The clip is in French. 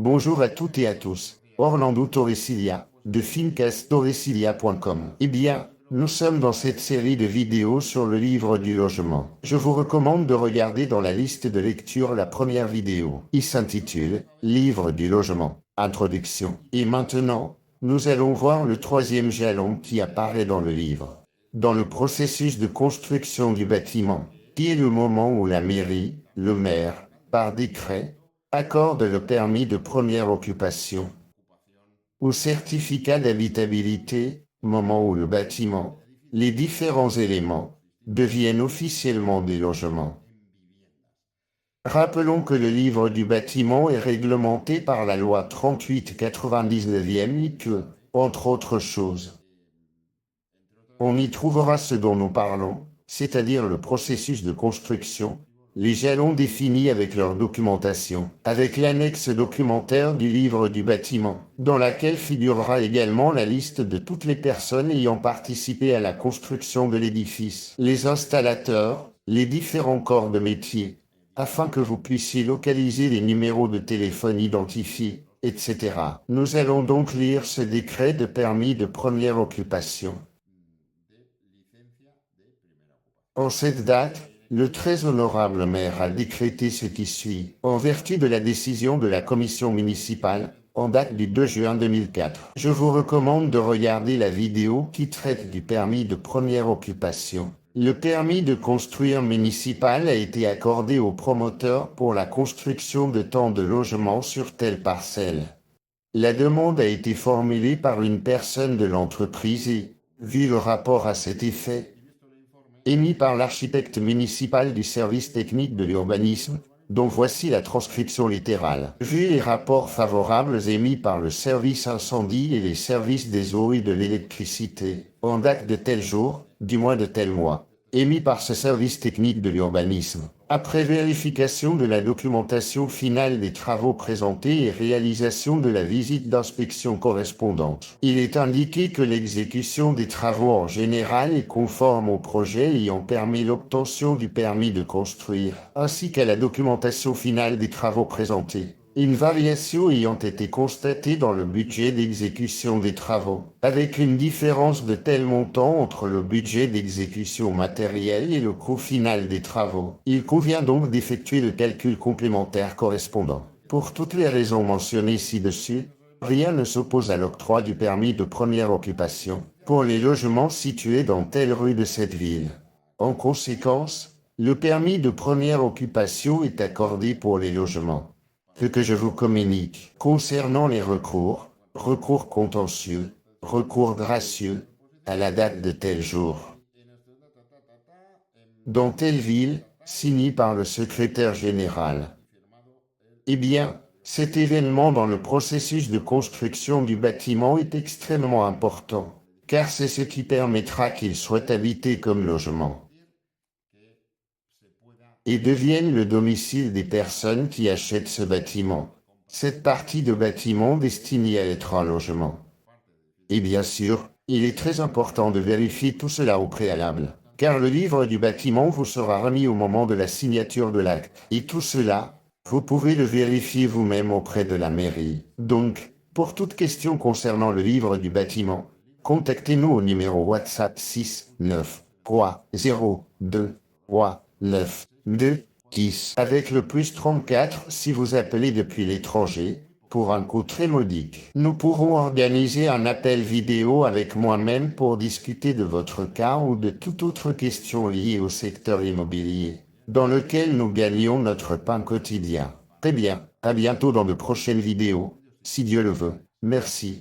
Bonjour à toutes et à tous, Orlando Torresilia, de fincastorresilia.com. Eh bien, nous sommes dans cette série de vidéos sur le livre du logement. Je vous recommande de regarder dans la liste de lecture la première vidéo. Il s'intitule « Livre du logement, introduction ». Et maintenant, nous allons voir le troisième jalon qui apparaît dans le livre. Dans le processus de construction du bâtiment, qui est le moment où la mairie, le maire, par décret, accorde le permis de première occupation ou certificat d'habitabilité, moment où le bâtiment, les différents éléments, deviennent officiellement des logements. Rappelons que le livre du bâtiment est réglementé par la loi 38/99 et que, entre autres choses, on y trouvera ce dont nous parlons, c'est-à-dire le processus de construction, les jalons définis avec leur documentation, avec l'annexe documentaire du livre du bâtiment, dans laquelle figurera également la liste de toutes les personnes ayant participé à la construction de l'édifice, les installateurs, les différents corps de métier, afin que vous puissiez localiser les numéros de téléphone identifiés, etc. Nous allons donc lire ce décret de permis de première occupation. En cette date, le très honorable maire a décrété ce qui suit, en vertu de la décision de la commission municipale, en date du 2 juin 2004. Je vous recommande de regarder la vidéo qui traite du permis de première occupation. Le permis de construire municipal a été accordé au promoteur pour la construction de tant de logements sur telle parcelle. La demande a été formulée par une personne de l'entreprise et, vu le rapport à cet effet, émis par l'architecte municipal du service technique de l'urbanisme, dont voici la transcription littérale. Vu les rapports favorables émis par le service incendie et les services des eaux et de l'électricité, en date de tel jour, du mois de tel mois, émis par ce service technique de l'urbanisme, après vérification de la documentation finale des travaux présentés et réalisation de la visite d'inspection correspondante, il est indiqué que l'exécution des travaux en général est conforme au projet ayant permis l'obtention du permis de construire, ainsi qu'à la documentation finale des travaux présentés. Une variation ayant été constatée dans le budget d'exécution des travaux, avec une différence de tel montant entre le budget d'exécution matérielle et le coût final des travaux. Il convient donc d'effectuer le calcul complémentaire correspondant. Pour toutes les raisons mentionnées ci-dessus, rien ne s'oppose à l'octroi du permis de première occupation pour les logements situés dans telle rue de cette ville. En conséquence, le permis de première occupation est accordé pour les logements. Ce que je vous communique concernant les recours contentieux, recours gracieux, à la date de tel jour, dans telle ville, signé par le secrétaire général. Eh bien, cet événement dans le processus de construction du bâtiment est extrêmement important, car c'est ce qui permettra qu'il soit habité comme logement et devienne le domicile des personnes qui achètent ce bâtiment, cette partie de bâtiment destinée à être un logement. Et bien sûr, il est très important de vérifier tout cela au préalable, car le livre du bâtiment vous sera remis au moment de la signature de l'acte. Et tout cela, vous pouvez le vérifier vous-même auprès de la mairie. Donc, pour toute question concernant le livre du bâtiment, contactez-nous au numéro WhatsApp 6 9 3 0 2 3 9 2 10 avec le +34 si vous appelez depuis l'étranger, pour un coût très modique. Nous pourrons organiser un appel vidéo avec moi-même pour discuter de votre cas ou de toute autre question liée au secteur immobilier, dans lequel nous gagnons notre pain quotidien. Très bien, à bientôt dans de prochaines vidéos, si Dieu le veut. Merci.